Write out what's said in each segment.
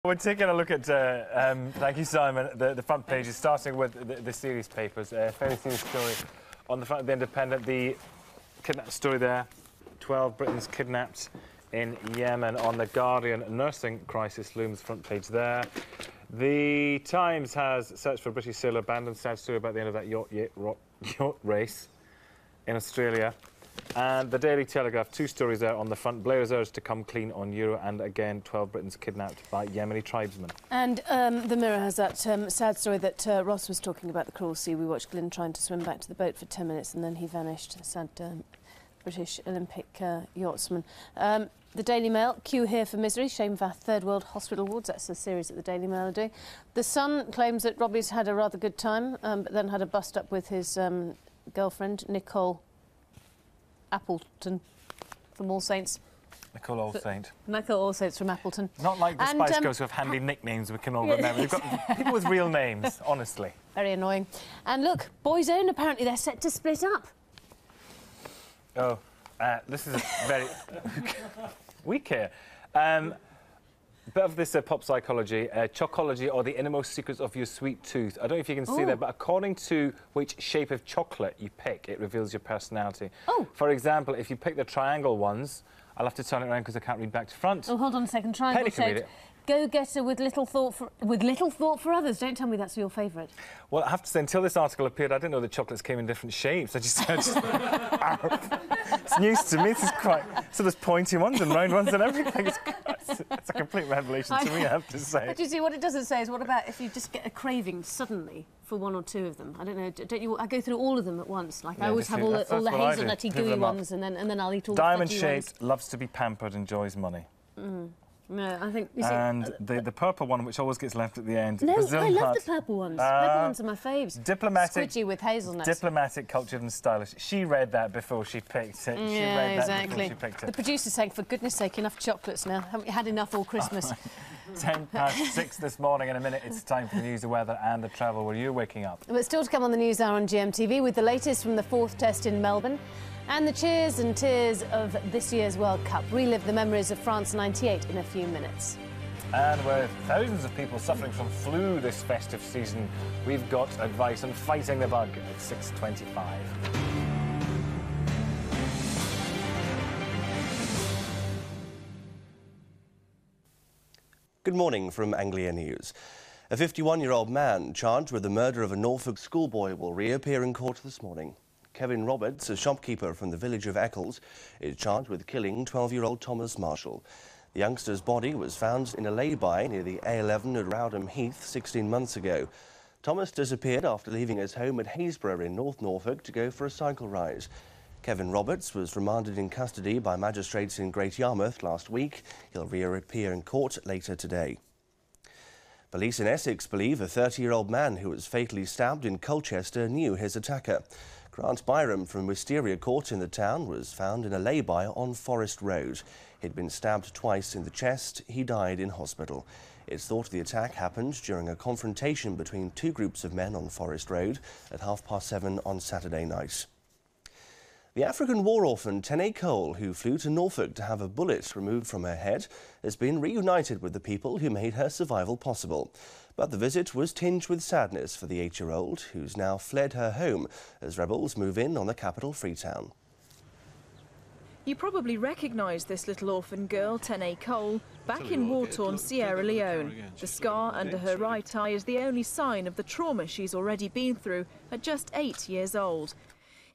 We're taking a look at, thank you, Simon, the front pages, starting with the series papers. A fairly serious story on the front of the Independent. The kidnap story there, 12 Britons kidnapped in Yemen. On the Guardian, nursing crisis looms, front page there. The Times has searched for a British sailor abandoned, sad story about the end of that yacht race in Australia. And the Daily Telegraph, two stories there on the front. Blair's urged to come clean on Euro, and again 12 Britons kidnapped by Yemeni tribesmen. And the Mirror has that sad story that Ross was talking about, the cruel sea. We watched Glyn trying to swim back to the boat for 10 minutes and then he vanished. Sad British Olympic yachtsman. The Daily Mail, queue here for misery, shame for third world hospital wards. That's a series that the Daily Mail are doing. The Sun claims that Robbie's had a rather good time, but then had a bust-up with his girlfriend, Nicole Appleton from All Saints. Nicole All Saint. Nicole All Saints from Appleton. Not like the Spice Girls who have handy nicknames we can all remember. You've got people with real names, honestly. Very annoying. And look, Boys Own, apparently they're set to split up. Oh, this is very weak here. Bit of this pop psychology, chocology, or the innermost secrets of your sweet tooth. I don't know if you can see that, but according to which shape of chocolate you pick, it reveals your personality. Oh. For example, if you pick the triangle ones, I'll have to turn it around because I can't read back to front. Oh, hold on a second. Triangle shape. Go-getter with little thought for others. Don't tell me that's your favourite. Well, I have to say, until this article appeared, I didn't know the chocolates came in different shapes. It's news to me. This is quite... So there's pointy ones and round ones and everything. It's a complete revelation to me, I have to say. But you see, what it doesn't say is, what about if you just get a craving suddenly for one or two of them? I don't know. Don't you? I go through all of them at once. Like, yeah, I always have all the hazelnutty, gooey ones, and then I'll eat all the diamond-shaped, loves to be pampered, enjoys money. Mm. No, I think... You see, and the purple one, which always gets left at the end. No, I love the purple ones. Purple ones are my faves. Diplomatic... Squidgy with hazelnuts. Diplomatic, cultured and stylish. She read that before she picked it. She read that before she picked it. The producer's saying, for goodness sake, enough chocolates now. Haven't we had enough all Christmas? 6:10 this morning. In a minute, it's time for the news, the weather and the travel. Where you're waking up. But still to come on the News Hour on GMTV with the latest from the 4th Test in Melbourne. And the cheers and tears of this year's World Cup. Relive the memories of France '98 in a few minutes. And with thousands of people suffering from flu this festive season, we've got advice on fighting the bug at 6:25. Good morning from Anglia News. A 51-year-old man charged with the murder of a Norfolk schoolboy will reappear in court this morning. Kevin Roberts, a shopkeeper from the village of Eccles, is charged with killing 12-year-old Thomas Marshall. The youngster's body was found in a lay-by near the A11 at Rowdham Heath 16 months ago. Thomas disappeared after leaving his home at Haysborough in North Norfolk to go for a cycle ride. Kevin Roberts was remanded in custody by magistrates in Great Yarmouth last week. He'll reappear in court later today. Police in Essex believe a 30-year-old man who was fatally stabbed in Colchester knew his attacker. Grant Byram from Wisteria Court in the town was found in a lay-by on Forest Road. He'd been stabbed twice in the chest. He died in hospital. It's thought the attack happened during a confrontation between two groups of men on Forest Road at 7:30 on Saturday night. The African war orphan Tene Cole, who flew to Norfolk to have a bullet removed from her head, has been reunited with the people who made her survival possible. But the visit was tinged with sadness for the 8-year-old, who's now fled her home as rebels move in on the capital, Freetown. You probably recognise this little orphan girl, Tene Cole, back in war-torn Sierra Leone. The scar under her right eye is the only sign of the trauma she's already been through at just 8 years old.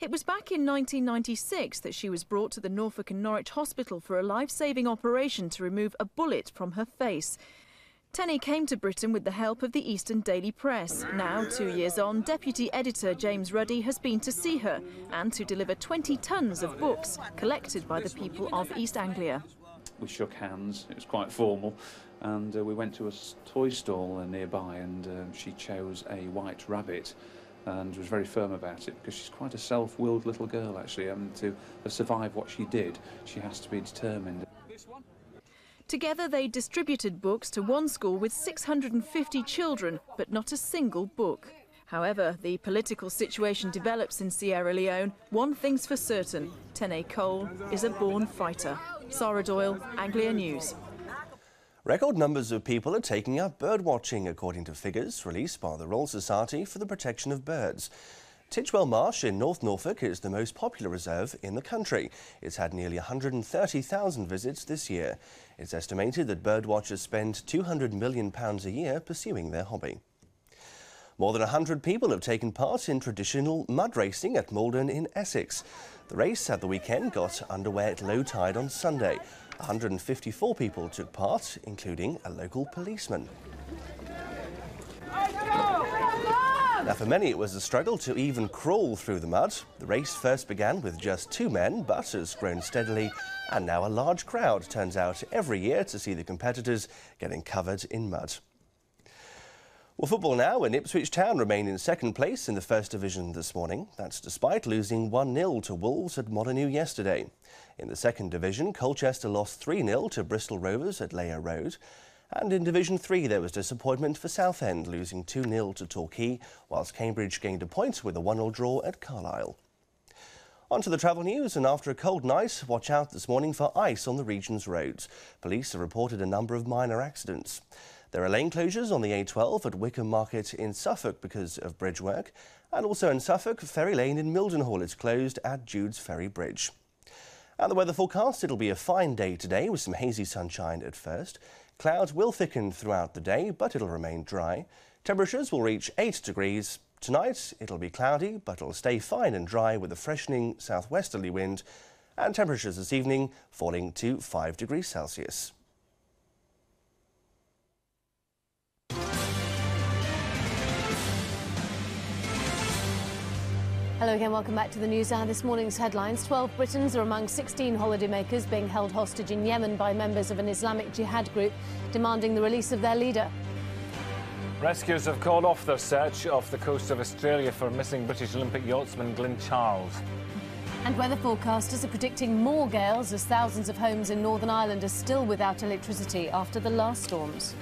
It was back in 1996 that she was brought to the Norfolk and Norwich Hospital for a life-saving operation to remove a bullet from her face. Tene came to Britain with the help of the Eastern Daily Press. Now, 2 years on, Deputy Editor James Ruddy has been to see her and to deliver 20 tonnes of books collected by the people of East Anglia. We shook hands, it was quite formal, and we went to a toy stall nearby, and she chose a white rabbit and was very firm about it because she's quite a self-willed little girl, actually, and to survive what she did, she has to be determined. Together they distributed books to one school with 650 children, but not a single book. However, the political situation develops in Sierra Leone. One thing's for certain, Tene Cole is a born fighter. Sarah Doyle, Anglia News. Record numbers of people are taking up bird watching, according to figures released by the Royal Society for the Protection of Birds. Titchwell Marsh in North Norfolk is the most popular reserve in the country. It's had nearly 130,000 visits this year. It's estimated that birdwatchers spend £200 million a year pursuing their hobby. More than 100 people have taken part in traditional mud racing at Maldon in Essex. The race at the weekend got underway at low tide on Sunday. 154 people took part, including a local policeman. Now, for many, it was a struggle to even crawl through the mud. The race first began with just 2 men, but has grown steadily, and now a large crowd turns out every year to see the competitors getting covered in mud. Well, football now, and Ipswich Town remain in second place in the First Division this morning. That's despite losing 1-0 to Wolves at Molyneux yesterday. In the Second Division, Colchester lost 3-0 to Bristol Rovers at Layer Road. And in Division 3, there was disappointment for Southend, losing 2-0 to Torquay, whilst Cambridge gained a point with a 1-1 draw at Carlisle. On to the travel news, and after a cold night, watch out this morning for ice on the region's roads. Police have reported a number of minor accidents. There are lane closures on the A12 at Wickham Market in Suffolk because of bridge work, and also in Suffolk, Ferry Lane in Mildenhall is closed at Jude's Ferry Bridge. And the weather forecast, it'll be a fine day today with some hazy sunshine at first. Clouds will thicken throughout the day, but it'll remain dry. Temperatures will reach 8 degrees. Tonight, it'll be cloudy, but it'll stay fine and dry with a freshening southwesterly wind, and temperatures this evening falling to 5 degrees Celsius. Hello again, welcome back to the Newshour. This morning's headlines: 12 Britons are among 16 holidaymakers being held hostage in Yemen by members of an Islamic Jihad group demanding the release of their leader. Rescuers have called off their search off the coast of Australia for missing British Olympic yachtsman Glyn Charles. And weather forecasters are predicting more gales as thousands of homes in Northern Ireland are still without electricity after the last storms.